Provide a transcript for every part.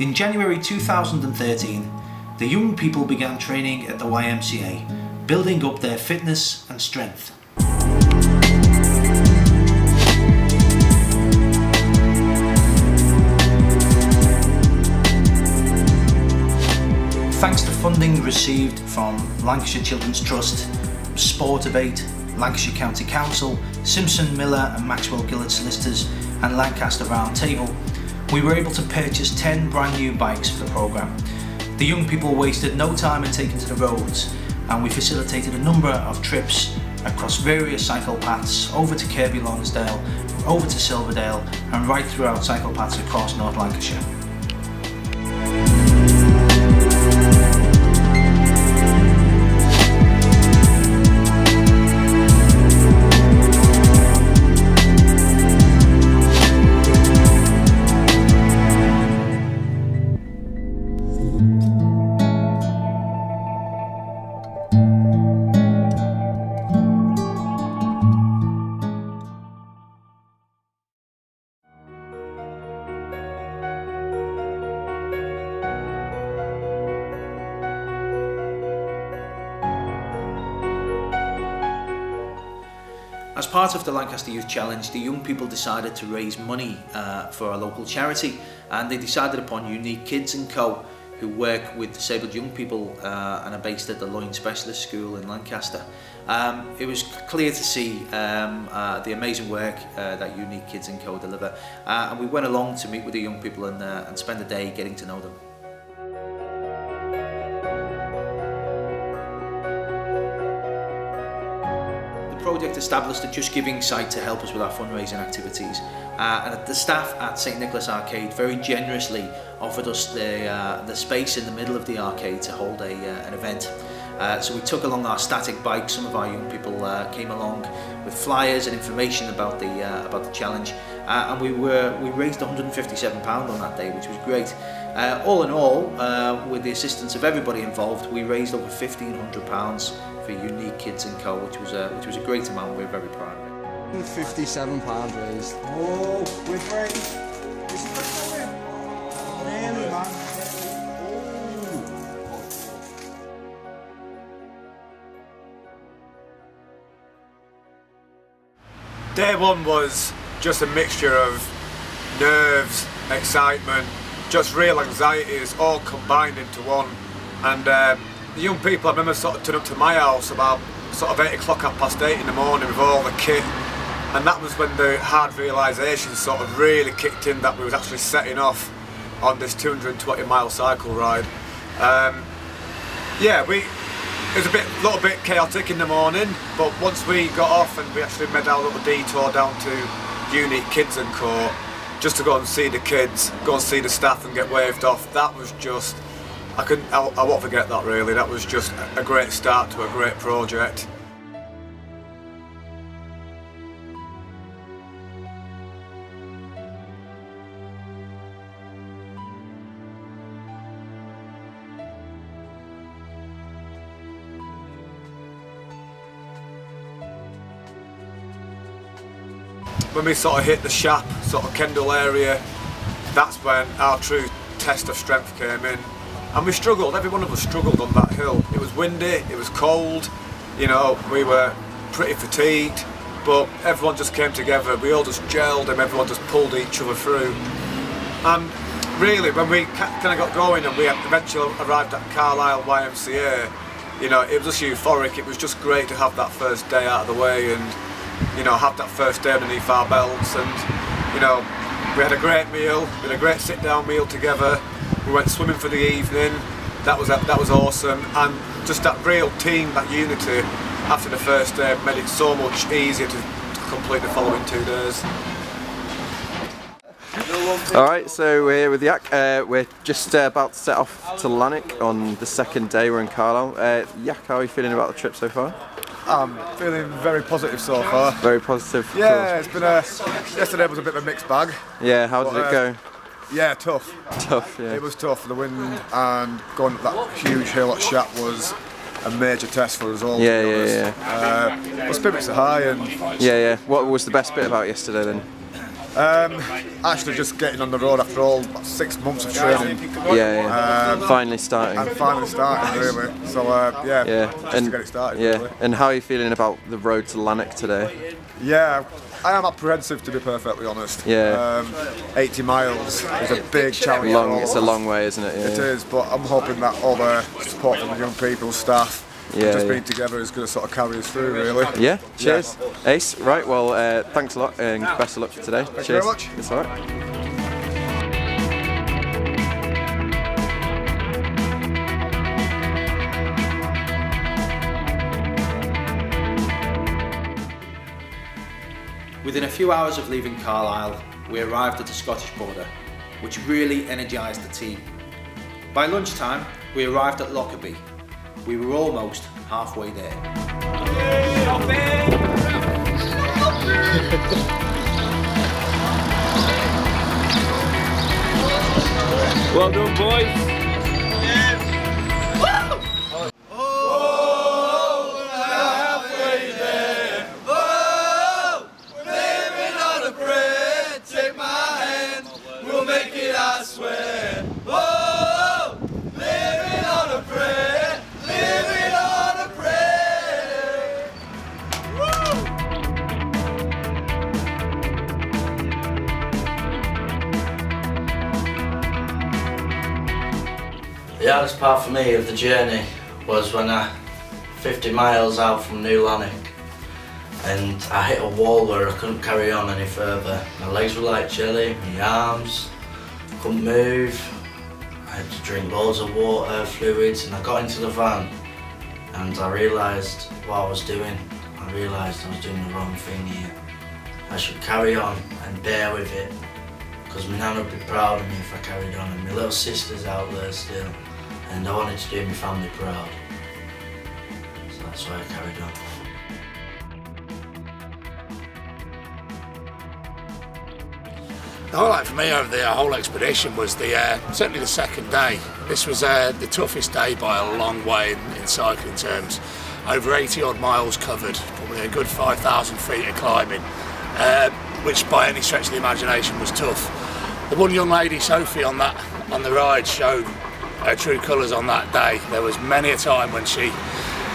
In January 2013, the young people began training at the YMCA, building up their fitness and strength. Thanks to funding received from Lancashire Children's Trust, Sportivate, Lancashire County Council, Simpson Miller and Maxwell Gillard Solicitors and Lancaster Round Table, we were able to purchase 10 brand new bikes for the programme. The young people wasted no time in taking to the roads, and we facilitated a number of trips across various cycle paths over to Kirkby Lonsdale, over to Silverdale and right throughout cycle paths across North Lancashire. As part of the Lancaster Youth Challenge, the young people decided to raise money for a local charity, and they decided upon Unique Kidz & Co, who work with disabled young people and are based at the Loyne Specialist School in Lancaster. It was clear to see the amazing work that Unique Kidz & Co deliver, and we went along to meet with the young people and spend a day getting to know them. The project established a Just Giving site to help us with our fundraising activities, and the staff at St Nicholas Arcade very generously offered us the space in the middle of the arcade to hold an event. So we took along our static bikes. Some of our young people came along with flyers and information about the challenge, and we raised £157 on that day, which was great. All in all, with the assistance of everybody involved, we raised over £1,500 for Unique Kidz & Co, which was a great amount. We're very proud of it. £57 raised. Oh, we're great. This is the really, man. Day one was just a mixture of nerves, excitement, just real anxieties all combined into one. And the young people, I remember sort of turned up to my house about sort of 8 o'clock, 8:30 in the morning with all the kit, and that was when the hard realisation sort of really kicked in that we was actually setting off on this 220-mile cycle ride. Yeah, it was a little bit chaotic in the morning, but once we got off and we actually made our little detour down to Unique Kidz & Co, just to go and see the kids, go and see the staff and get waved off, that was just, I won't forget that really. That was just a great start to a great project. When we sort of hit the Shap, sort of Kendall area, that's when our true test of strength came in. And we struggled, every one of us struggled on that hill. It was windy, it was cold, you know, we were pretty fatigued, but everyone just came together, we all just gelled and everyone just pulled each other through. And really, when we kind of got going and we eventually arrived at Carlisle YMCA, you know, it was just euphoric. It was just great to have that first day out of the way and, you know, have that first day underneath our belts. And, you know, we had a great meal, we had a great sit-down meal together. We went swimming for the evening. That was awesome, and just that real team, that unity after the first day made it so much easier to complete the following 2 days. Alright, so we're here with Yak. We're just about to set off to Lanark on the second day. We're in Carlisle. Yak, how are you feeling about the trip so far? I'm feeling very positive so far. Very positive. Yeah, it's been yesterday was a bit of a mixed bag. Yeah, how did it go? Yeah, tough. Tough, yeah. It was tough. The wind and going up that huge hill at Shap was a major test for us all. Yeah. The spirits are high and... Yeah. What was the best bit about yesterday then? Actually just getting on the road after all about 6 months of training. Finally starting. And finally starting, really. So just to get it started. Really. And how are you feeling about the road to Lanark today? Yeah, I am apprehensive, to be perfectly honest. 80 miles is a big challenge. It's a long way, isn't it? Yeah. It is, but I'm hoping that all the support from the young people, staff, just being together is going to sort of carry us through, really. Yeah, cheers. Ace, right, well, thanks a lot and best of luck for today. Thank cheers. you very much. It's all right. Within a few hours of leaving Carlisle, we arrived at the Scottish border, which really energised the team. By lunchtime, we arrived at Lockerbie. We were almost halfway there. Well done, boys. The hardest part for me of the journey was when 50 miles out from New Lanark, and I hit a wall where I couldn't carry on any further. My legs were like jelly, my arms, couldn't move. I had to drink loads of water, fluids, and I got into the van and I realised what I was doing. I realised I was doing the wrong thing here. I should carry on and bear with it, because my nan would be proud of me if I carried on, and my little sister's out there still, and I wanted to do my family proud. So that's why I carried on. The highlight for me over the whole expedition was certainly the second day. This was the toughest day by a long way in cycling terms. Over 80 odd miles covered, probably a good 5,000 feet of climbing, which by any stretch of the imagination was tough. The one young lady, Sophie, on the ride showed her true colours on that day. There was many a time when she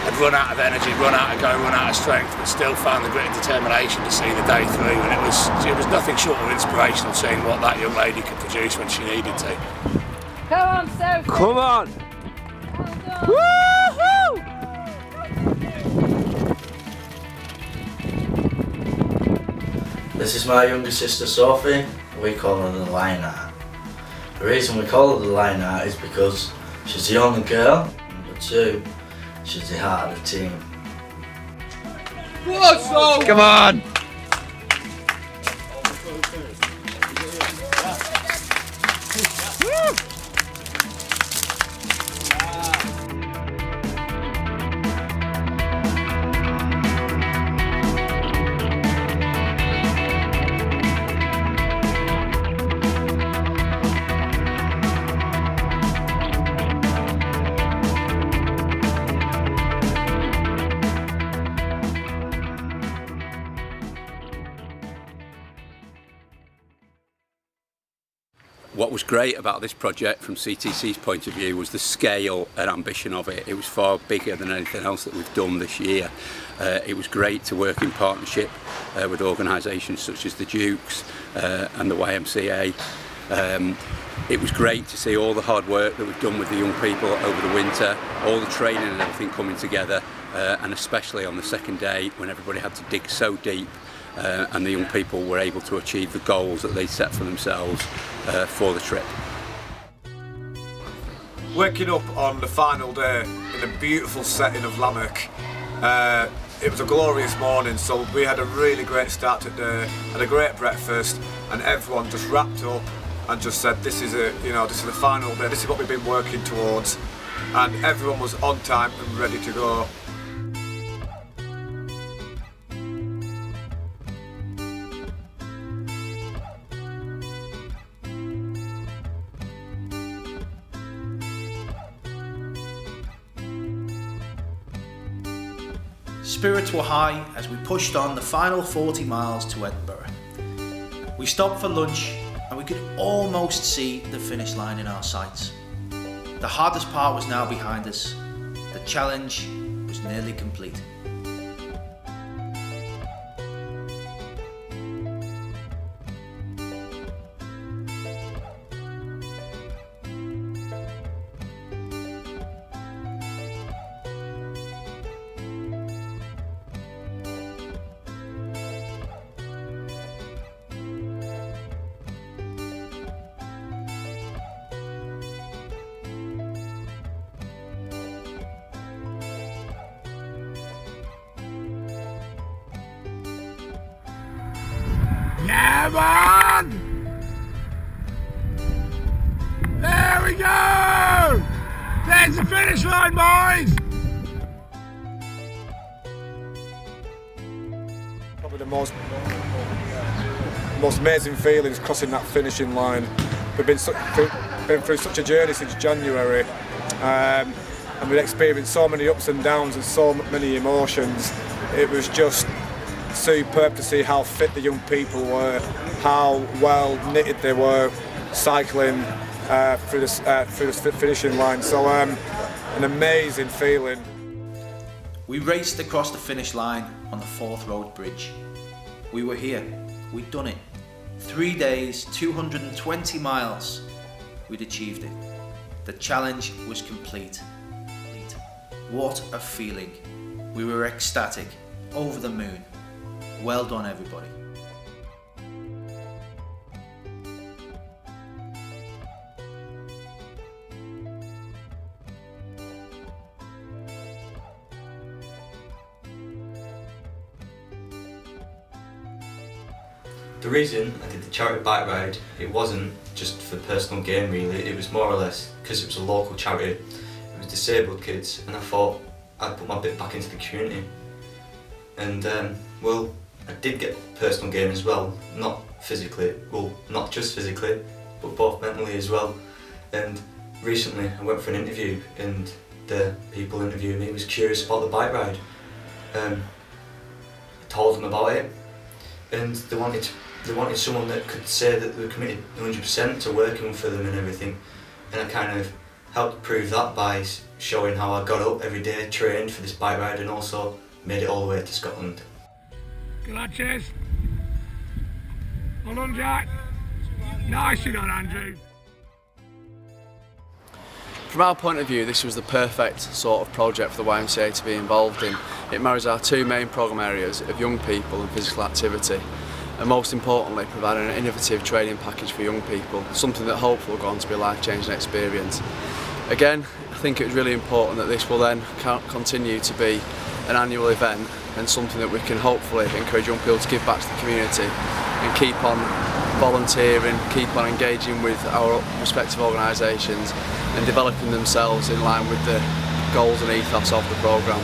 had run out of energy, run out of go, run out of strength, but still found the grit and determination to see the day through. And it was nothing short of inspirational seeing what that young lady could produce when she needed to. Come on, Sophie! Come on! Woohoo! This is my younger sister Sophie. We call her the Lionheart. The reason we call her the Lionheart is because she's the only girl. Number two, she's the heart of the team. Come on! What was great about this project from CTC's point of view was the scale and ambition of it. It was far bigger than anything else that we've done this year. It was great to work in partnership with organisations such as the Dukes and the YMCA. It was great to see all the hard work that we've done with the young people over the winter, all the training and everything coming together, and especially on the second day when everybody had to dig so deep. And the young people were able to achieve the goals that they set for themselves for the trip. Waking up on the final day in a beautiful setting of Lanark, it was a glorious morning, so we had a really great start to the day, had a great breakfast, and everyone just wrapped up and just said, this is it, this is the final day, this is what we've been working towards, and everyone was on time and ready to go. Spirits were high as we pushed on the final 40 miles to Edinburgh. We stopped for lunch and we could almost see the finish line in our sights. The hardest part was now behind us. The challenge was nearly complete. Yeah, man! There we go! There's the finish line, boys! Probably the most amazing feelings crossing that finishing line. We've been through such a journey since January, and we've experienced so many ups and downs and so many emotions. It was just superb to see how fit the young people were, how well knitted they were, cycling through the finishing line. So an amazing feeling. We raced across the finish line on the Forth Road Bridge. We were here, we'd done it. 3 days, 220 miles, we'd achieved it. The challenge was complete. What a feeling. We were ecstatic, over the moon. Well done, everybody. The reason I did the charity bike ride, it wasn't just for personal gain really, it was more or less because it was a local charity, it was disabled kids, and I thought I'd put my bit back into the community. And well, I did get personal gain as well, not physically, well not just physically, but both mentally as well. And recently I went for an interview and the people interviewing me was curious about the bike ride. I told them about it and they wanted someone that could say that they were committed 100% to working for them and everything. And I kind of helped prove that by showing how I got up every day, trained for this bike ride and also made it all the way to Scotland. Good lad, cheers. Well done, Jack. Nicely done, Andrew. From our point of view, this was the perfect sort of project for the YMCA to be involved in. It marries our two main programme areas of young people and physical activity, and most importantly providing an innovative training package for young people, something that hopefully will go on to be a life-changing experience. Again, I think it was really important that this will then continue to be an annual event and something that we can hopefully encourage young people to give back to the community and keep on volunteering, keep on engaging with our respective organisations and developing themselves in line with the goals and ethos of the programme.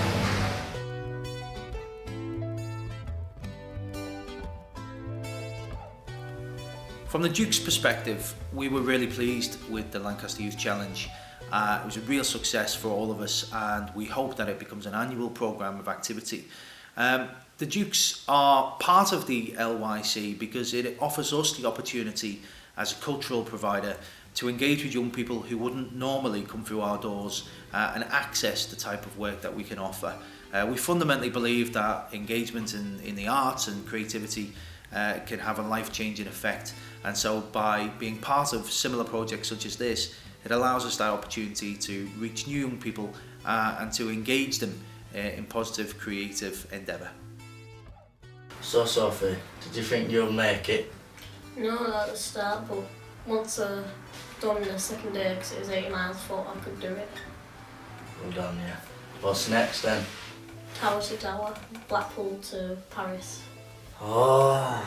From the Duke's perspective, we were really pleased with the Lancaster Youth Challenge. It was a real success for all of us and we hope that it becomes an annual programme of activity. The Dukes are part of the LYC because it offers us the opportunity as a cultural provider to engage with young people who wouldn't normally come through our doors and access the type of work that we can offer. We fundamentally believe that engagement in the arts and creativity can have a life-changing effect, and so by being part of similar projects such as this, it allows us that opportunity to reach new young people and to engage them in positive creative endeavour. So Sophie, did you think you'll make it? No, not at the start, but once I done the second day, because it was 80 miles, I thought I could do it. Well done, yeah. What's next then? Tower to Tower, Blackpool to Paris. Oh.